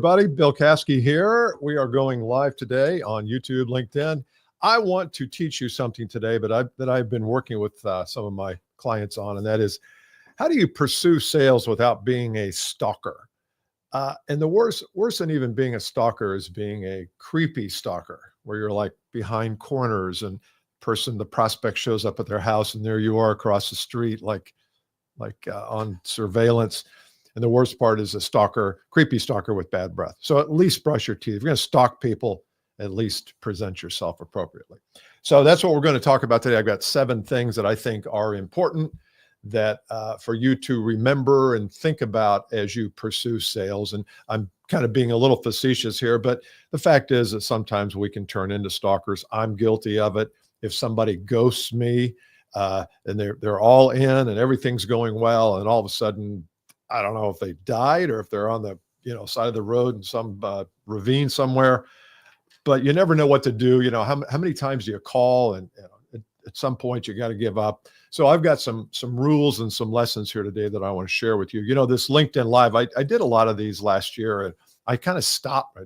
everybody. Bill Caskey here. We are going live today on YouTube, LinkedIn. I want to teach you something today, that I've been working with some of my clients on, and that is, how do you pursue sales without being a stalker? And the worse than even being a stalker is being a creepy stalker, where you're like behind corners and the prospect shows up at their house and there you are across the street, like on surveillance. And the worst part is a stalker, creepy stalker with bad breath. So at least brush your teeth. If you're going to stalk people, at least present yourself appropriately. So that's what we're going to talk about today. I've got 7 things that I think are important that for you to remember and think about as you pursue sales. And I'm kind of being a little facetious here, but the fact is that sometimes we can turn into stalkers. I'm guilty of it. If somebody ghosts me and they're all in and everything's going well, and all of a sudden, I don't know if they died or if they're on the side of the road in some ravine somewhere, but you never know what to do. How many times do you call, and at some point you got to give up. So I've got some rules and some lessons here today that I want to share with you. This LinkedIn Live, I did a lot of these last year, and I kind of stopped.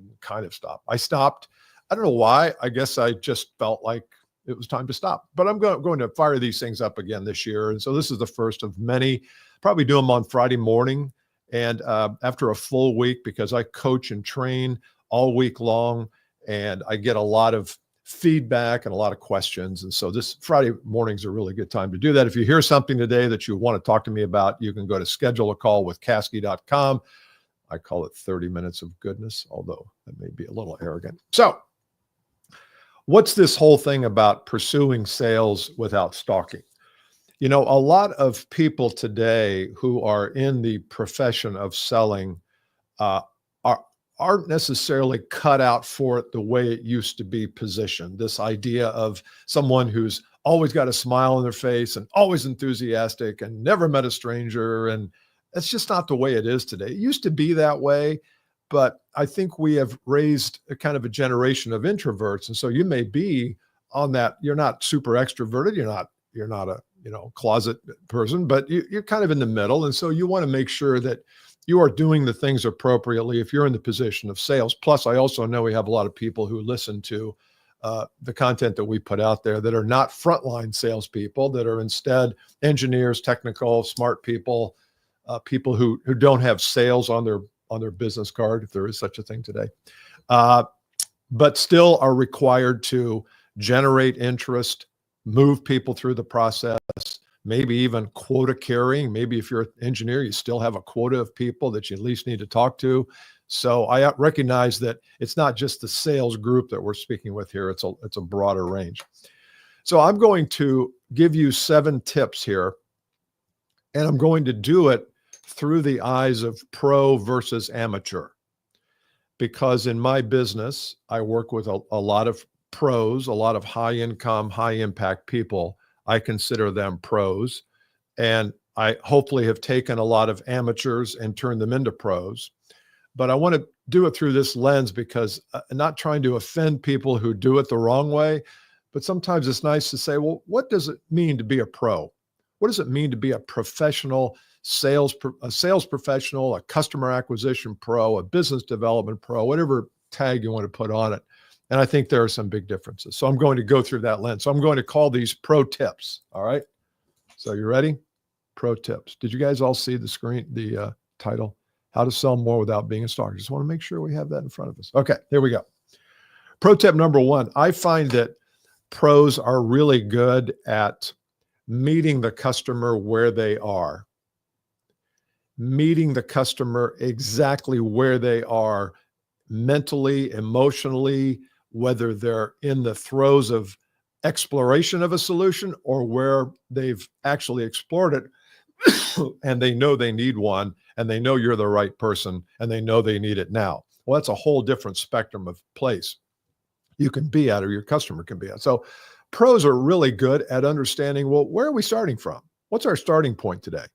I stopped. I don't know why. I guess I just felt like it was time to stop. But I'm going to fire these things up again this year. And so this is the first of many. Probably do them on Friday morning and after a full week, because I coach and train all week long, and I get a lot of feedback and a lot of questions. And so this Friday morning's a really good time to do that. If you hear something today that you want to talk to me about, you can go to scheduleacallwithcaskey.com. I call it 30 minutes of goodness, although that may be a little arrogant. So what's this whole thing about pursuing sales without stalking? A lot of people today who are in the profession of selling aren't necessarily cut out for it the way it used to be positioned. This idea of someone who's always got a smile on their face and always enthusiastic and never met a stranger. And that's just not the way it is today. It used to be that way, but I think we have raised a kind of a generation of introverts. And so you may be on that. You're not super extroverted. You're not a closet person, but you're kind of in the middle. And so you want to make sure that you are doing the things appropriately if you're in the position of sales. Plus, I also know we have a lot of people who listen to the content that we put out there that are not frontline salespeople, that are instead engineers, technical, smart people, people who don't have sales on their business card, if there is such a thing today, but still are required to generate interest, move people through the process, maybe even quota carrying. Maybe if you're an engineer, you still have a quota of people that you at least need to talk to. So I recognize that it's not just the sales group that we're speaking with here. It's a broader range. So I'm going to give you 7 tips here, and I'm going to do it through the eyes of pro versus amateur, because in my business, I work with a lot of pros, a lot of high income, high impact people. I consider them pros. And I hopefully have taken a lot of amateurs and turned them into pros. But I want to do it through this lens, because I'm not trying to offend people who do it the wrong way. But sometimes it's nice to say, well, what does it mean to be a pro? What does it mean to be a professional sales professional, a customer acquisition pro, a business development pro, whatever tag you want to put on it? And I think there are some big differences. So I'm going to go through that lens. So I'm going to call these pro tips. All right. So you ready? Pro tips. Did you guys all see the screen, the title? How to sell more without being a stalker. Just want to make sure we have that in front of us. Okay, here we go. Pro tip number 1. I find that pros are really good at meeting the customer where they are. Meeting the customer exactly where they are, mentally, emotionally, whether they're in the throes of exploration of a solution or where they've actually explored it and they know they need one, and they know you're the right person, and they know they need it now. Well, that's a whole different spectrum of place you can be at, or your customer can be at. So pros are really good at understanding, well, where are we starting from? What's our starting point today?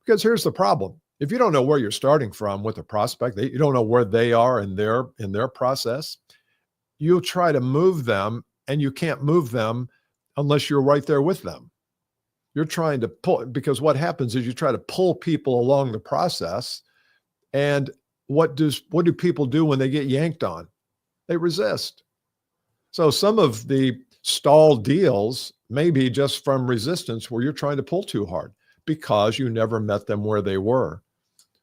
Because here's the problem. If you don't know where you're starting from with a prospect, you don't know where they are in their process, you'll try to move them, and you can't move them unless you're right there with them. You're trying to pull, because what happens is you try to pull people along the process, and what do people do when they get yanked on? They resist. So some of the stalled deals may be just from resistance where you're trying to pull too hard because you never met them where they were.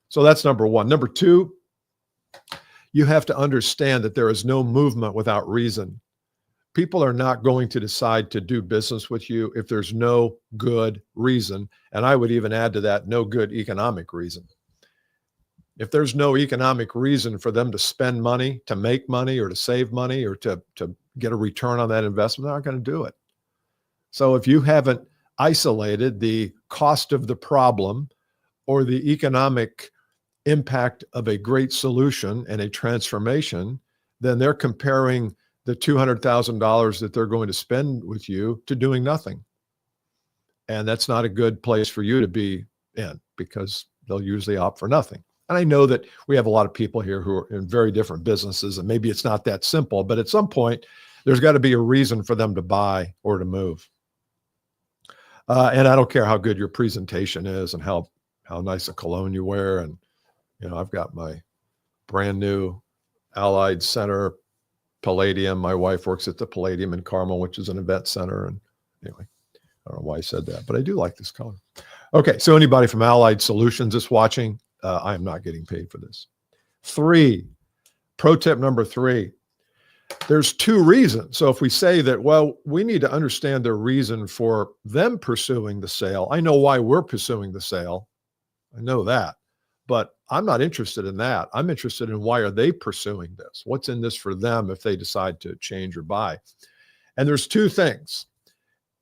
So that's number one. Number two, you have to understand that there is no movement without reason. People are not going to decide to do business with you if there's no good reason. And I would even add to that, no good economic reason. If there's no economic reason for them to spend money, to make money, or to save money, or to get a return on that investment, they're not going to do it. So if you haven't isolated the cost of the problem or the economic impact of a great solution and a transformation, then they're comparing the $200,000 that they're going to spend with you to doing nothing. And that's not a good place for you to be in, because they'll usually opt for nothing. And I know that we have a lot of people here who are in very different businesses, and maybe it's not that simple, but at some point, there's got to be a reason for them to buy or to move. And I don't care how good your presentation is and how nice a cologne you wear. And, I've got my brand new Allied Center Palladium. My wife works at the Palladium in Carmel, which is an event center. And anyway, I don't know why I said that, but I do like this color. Okay, so anybody from Allied Solutions is watching, I am not getting paid for this. Pro tip number 3, there's 2 reasons. So if we say that, well, we need to understand the reason for them pursuing the sale. I know why we're pursuing the sale. I know that, but I'm not interested in that. I'm interested in why are they pursuing this? What's in this for them if they decide to change or buy? And there's 2 things.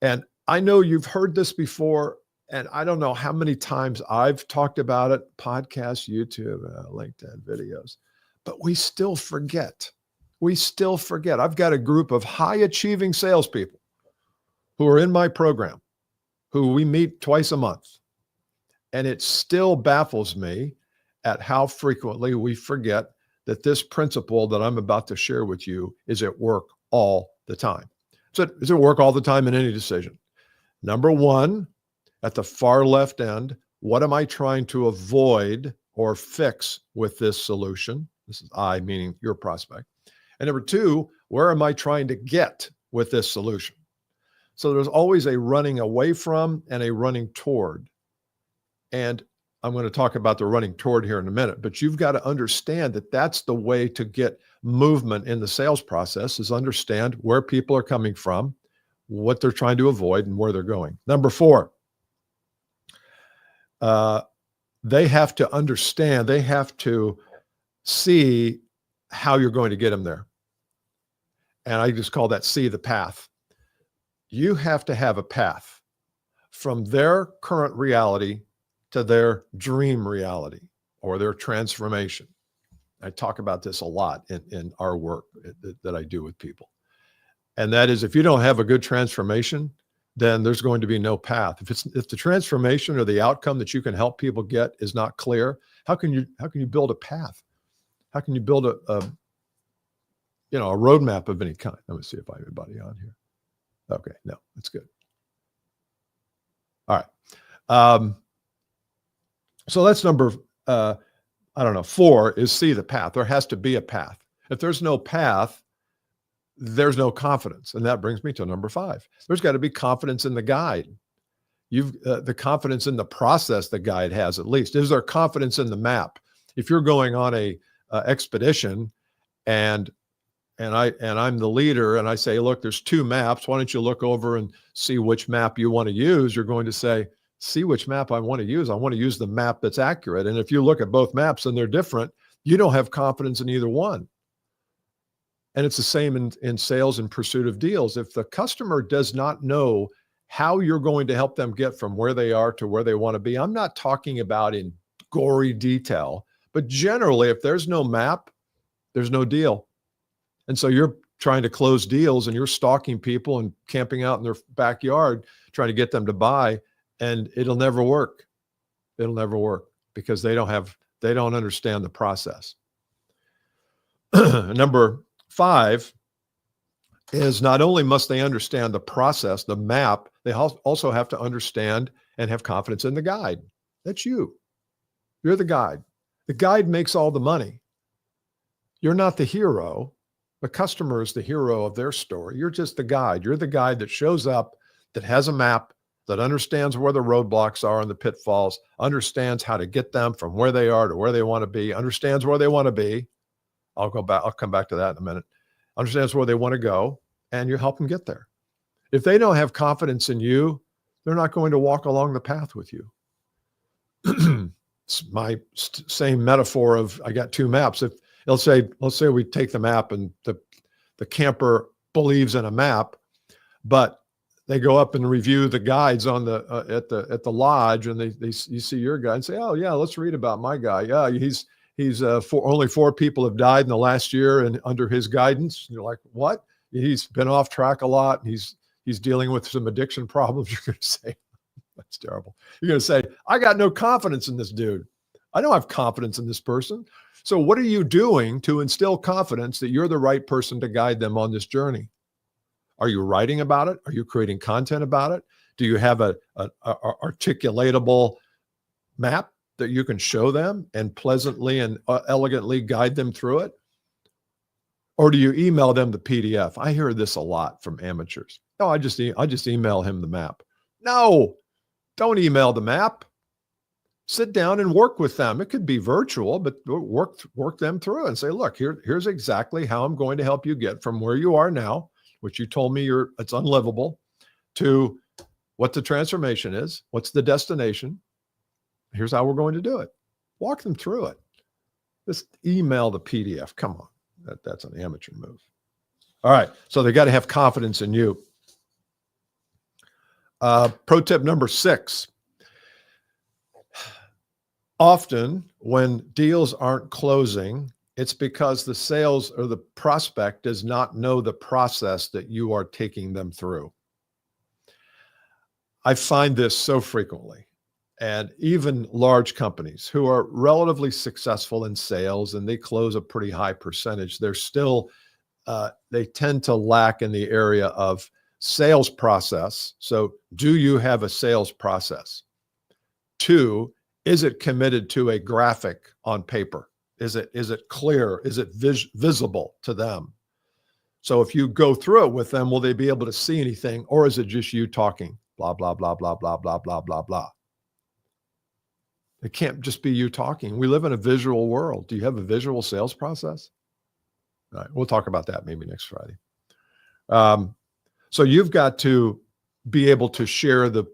And I know you've heard this before, and I don't know how many times I've talked about it, podcasts, YouTube, LinkedIn videos, but we still forget. We still forget. I've got a group of high-achieving salespeople who are in my program, who we meet twice a month. And it still baffles me at how frequently we forget that this principle that I'm about to share with you is at work all the time. So is it work all the time in any decision? Number 1, at the far left end, what am I trying to avoid or fix with this solution? This is I, meaning your prospect. And number 2, where am I trying to get with this solution? So there's always a running away from and a running toward. And I'm going to talk about the running toward here in a minute, but you've got to understand that that's the way to get movement in the sales process, is understand where people are coming from, what they're trying to avoid, and where they're going. Number 4, they have to understand, they have to see how you're going to get them there. And I just call that see the path. You have to have a path from their current reality to their dream reality or their transformation. I talk about this a lot in our work that I do with people. And that is, if you don't have a good transformation, then there's going to be no path. If the transformation or the outcome that you can help people get is not clear, how can you build a path? How can you build a roadmap of any kind? Let me see if I have anybody on here. Okay, no, that's good. All right. So that's number, 4 is see the path. There has to be a path. If there's no path, there's no confidence. And that brings me to number 5. There's got to be confidence in the guide. The confidence in the process the guide has, at least. Is there confidence in the map? If you're going on a expedition and I'm the leader and I say, look, there's 2 maps. Why don't you look over and see which map you want to use? You're going to say, see which map I want to use. I want to use the map that's accurate. And if you look at both maps and they're different, you don't have confidence in either one. And it's the same in sales and pursuit of deals. If the customer does not know how you're going to help them get from where they are to where they want to be, I'm not talking about in gory detail, but generally, if there's no map, there's no deal. And so you're trying to close deals and you're stalking people and camping out in their backyard, trying to get them to buy, and it'll never work. It'll never work because they don't understand the process. Number 5 is not only must they understand the process, the map, they also have to understand and have confidence in the guide. That's you. You're the guide. The guide makes all the money. You're not the hero. The customer is the hero of their story. You're just the guide. You're the guide that shows up, that has a map, that understands where the roadblocks are and the pitfalls, understands how to get them from where they are to where they want to be, understands where they want to be. I'll come back to that in a minute. Understands where they want to go, and you help them get there. If they don't have confidence in you, they're not going to walk along the path with you. It's my same metaphor of, I got two maps. If let's say we take the map and the camper believes in a map, but they go up and review the guides on the at the lodge, and you see your guide and say, oh yeah, let's read about my guy. Yeah, he's only 4 people have died in the last year and under his guidance. And you're like, what? He's been off track a lot. He's dealing with some addiction problems. You're going to say, that's terrible. You're going to say, I got no confidence in this dude. I don't have confidence in this person. So what are you doing to instill confidence that you're the right person to guide them on this journey? Are you writing about it? Are you creating content about it? Do you have a articulatable map that you can show them and pleasantly and elegantly guide them through it? Or do you email them the PDF? I hear this a lot from amateurs. No, I just email him the map. No, don't email the map. Sit down and work with them. It could be virtual, but work them through it and say, look, here's exactly how I'm going to help you get from where you are now, which you told me it's unlivable, to what the transformation is, what's the destination. Here's how we're going to do it. Walk them through it. Just email the PDF. Come on. That's an amateur move. All right. So they got to have confidence in you. Pro tip number 6. Often when deals aren't closing, it's because the sales or the prospect does not know the process that you are taking them through. I find this so frequently. And even large companies who are relatively successful in sales and they close a pretty high percentage, they're still, they tend to lack in the area of sales process. So do you have a sales process? 2, is it committed to a graphic on paper? Is it clear? Is it visible to them? So if you go through it with them, will they be able to see anything? Or is it just you talking? Blah, blah, blah, blah, blah, blah, blah, blah, blah. It can't just be you talking. We live in a visual world. Do you have a visual sales process? All right, we'll talk about that maybe next Friday. So you've got to be able to share the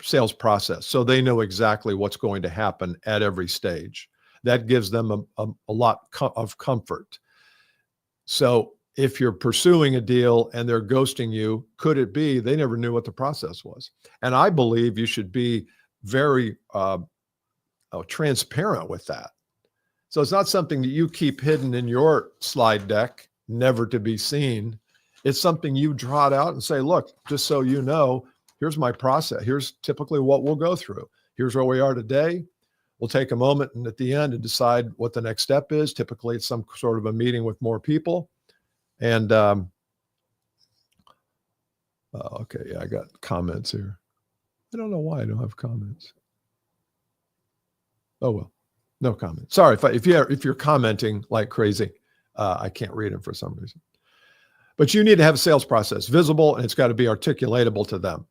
sales process so they know exactly what's going to happen at every stage. That gives them a lot of comfort. So if you're pursuing a deal and they're ghosting you, could it be they never knew what the process was? And I believe you should be very transparent with that. So it's not something that you keep hidden in your slide deck, never to be seen. It's something you trot out and say, look, just so you know, here's my process. Here's typically what we'll go through. Here's where we are today. We'll take a moment and at the end and decide what the next step is. Typically it's some sort of a meeting with more people. And okay, yeah, I got comments here. I don't know why I don't have comments. Oh, well, no comment. Sorry, if you're commenting like crazy, I can't read them for some reason. But you need to have a sales process visible, and it's got to be articulatable to them,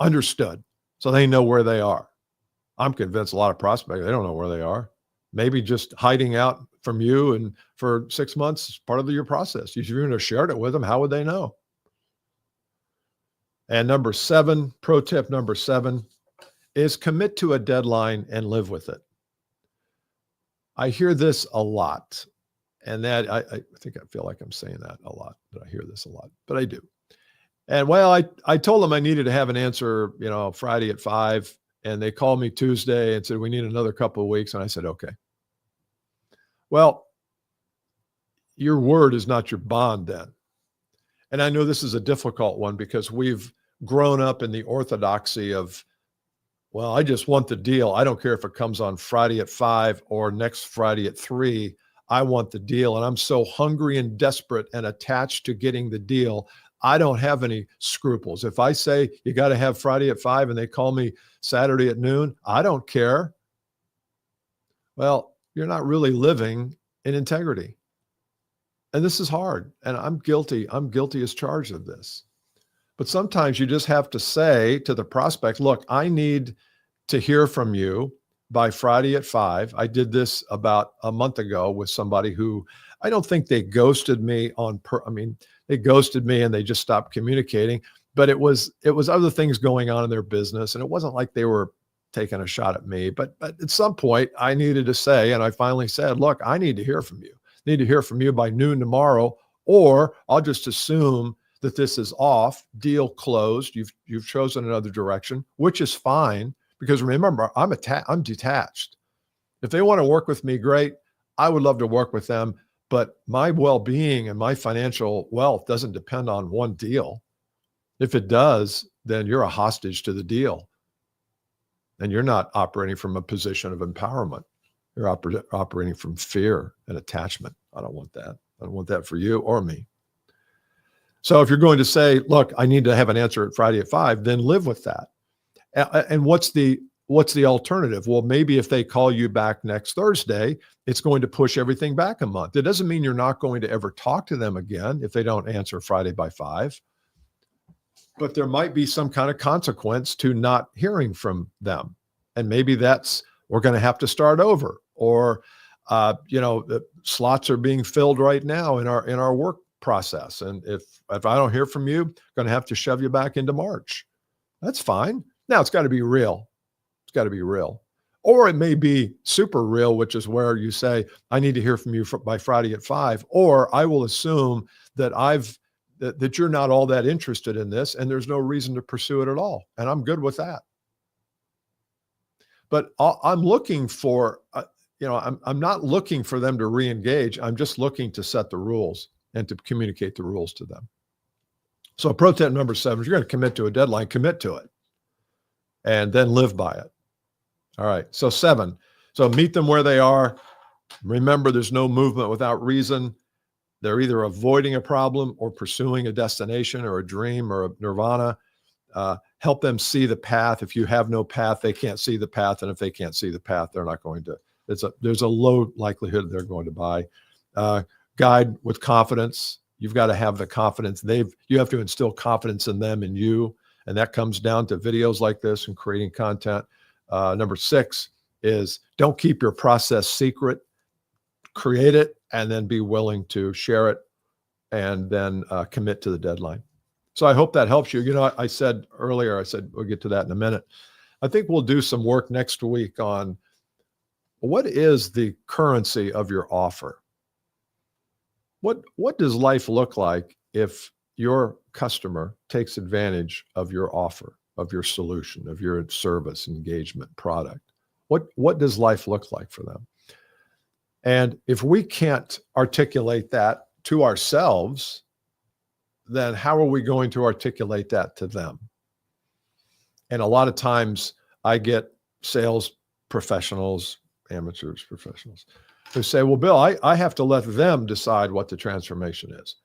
understood, so they know where they are. I'm convinced a lot of prospects, they don't know where they are. Maybe just hiding out from you and for 6 months is part of your process. If you're going to share it with them, how would they know? And number 7, pro tip number 7, is commit to a deadline and live with it. I hear this a lot. And that I think I feel like I'm saying that a lot, that I hear this a lot, but I do. And well, I told them I needed to have an answer, Friday at 5, and they called me Tuesday and said, we need another couple of weeks. And I said, okay. Well, your word is not your bond then. And I know this is a difficult one because we've grown up in the orthodoxy of, well, I just want the deal. I don't care if it comes on Friday at 5 or next Friday at 3. I want the deal. And I'm so hungry and desperate and attached to getting the deal. I don't have any scruples. If I say you got to have Friday at 5 and they call me Saturday at noon, I don't care. Well, you're not really living in integrity. And this is hard. And I'm guilty. I'm guilty as charged of this. But sometimes you just have to say to the prospect, look, I need to hear from you by Friday at 5. I did this about a month ago with somebody who I don't think they ghosted me they ghosted me and they just stopped communicating, but it was other things going on in their business. And it wasn't like they were taking a shot at me, but at some point I needed to say, and I finally said, look, I need to hear from you. I need to hear from you by noon tomorrow, or I'll just assume that this is off, deal closed. You've chosen another direction, which is fine, because remember, I'm detached. If they want to work with me, great. I would love to work with them, but my well-being and my financial wealth doesn't depend on one deal. If it does, then you're a hostage to the deal. And you're not operating from a position of empowerment. You're operating from fear and attachment. I don't want that. I don't want that for you or me. So if you're going to say, look, I need to have an answer at Friday at 5, then live with that. And what's the alternative? Well, maybe if they call you back next Thursday, it's going to push everything back a month. It doesn't mean you're not going to ever talk to them again if they don't answer Friday by 5. But there might be some kind of consequence to not hearing from them. And maybe that's, we're going to have to start over, or, the slots are being filled right now in our work process. And if I don't hear from you, I'm going to have to shove you back into March. That's fine. Now it's got to be real. It's got to be real. Or it may be super real, which is where you say, I need to hear from you by Friday at 5, or I will assume that that you're not all that interested in this and there's no reason to pursue it at all. And I'm good with that. But I'm looking for, I'm not looking for them to re-engage. I'm just looking to set the rules and to communicate the rules to them. So pro tip number 7 is, you're going to commit to a deadline, commit to it, and then live by it. All right. So 7. So meet them where they are. Remember, there's no movement without reason. They're either avoiding a problem or pursuing a destination or a dream or a nirvana. Help them see the path. If you have no path, they can't see the path. And if they can't see the path, they're not going to, there's a low likelihood they're going to buy. Guide with confidence. You've got to have the confidence. You have to instill confidence in them and you. And that comes down to videos like this and creating content. Number 6 is, don't keep your process secret. Create it and then be willing to share it, and then commit to the deadline. So I hope that helps you. I said earlier, we'll get to that in a minute. I think we'll do some work next week on what is the currency of your offer. What does life look like if your customer takes advantage of your offer, of your solution, of your service, engagement, product? What does life look like for them? And if we can't articulate that to ourselves, then how are we going to articulate that to them? And a lot of times I get sales professionals, amateurs, professionals, who say, well, Bill, I have to let them decide what the transformation is.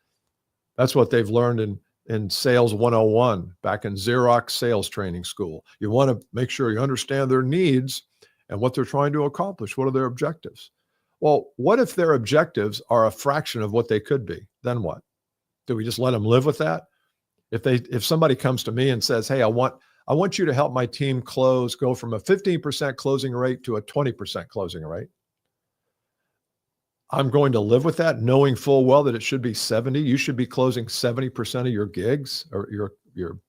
That's what they've learned in Sales 101 back in Xerox sales training school. You want to make sure you understand their needs and what they're trying to accomplish. What are their objectives? Well, what if their objectives are a fraction of what they could be? Then what? Do we just let them live with that? If somebody comes to me and says, hey, I want you to help my team go from a 15% closing rate to a 20% closing rate. I'm going to live with that, knowing full well that it should be 70. You should be closing 70% of your gigs, or your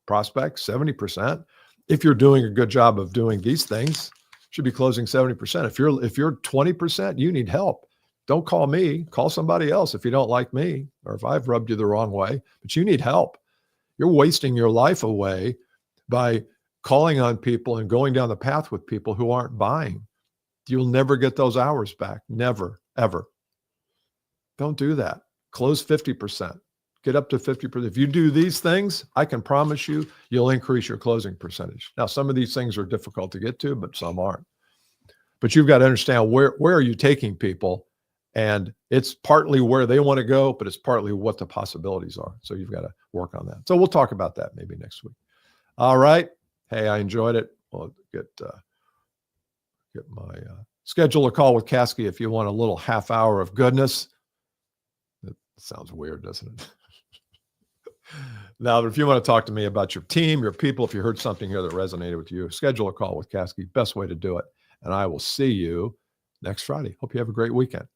prospects, 70%. If you're doing a good job of doing these things, should be closing 70%. If you're 20%, you need help. Don't call me, call somebody else if you don't like me, or if I've rubbed you the wrong way, but you need help. You're wasting your life away by calling on people and going down the path with people who aren't buying. You'll never get those hours back. Never, ever. Don't do that. Close 50%. Get up to 50%. If you do these things, I can promise you'll increase your closing percentage. Now, some of these things are difficult to get to, but some aren't. But you've got to understand where are you taking people, and it's partly where they want to go, but it's partly what the possibilities are. So you've got to work on that. So we'll talk about that maybe next week. All right. Hey, I enjoyed it. Well, get my Schedule a call with Caskey if you want a little half hour of goodness. That sounds weird, doesn't it? Now, if you want to talk to me about your team, your people, if you heard something here that resonated with you, schedule a call with Caskey. Best way to do it. And I will see you next Friday. Hope you have a great weekend.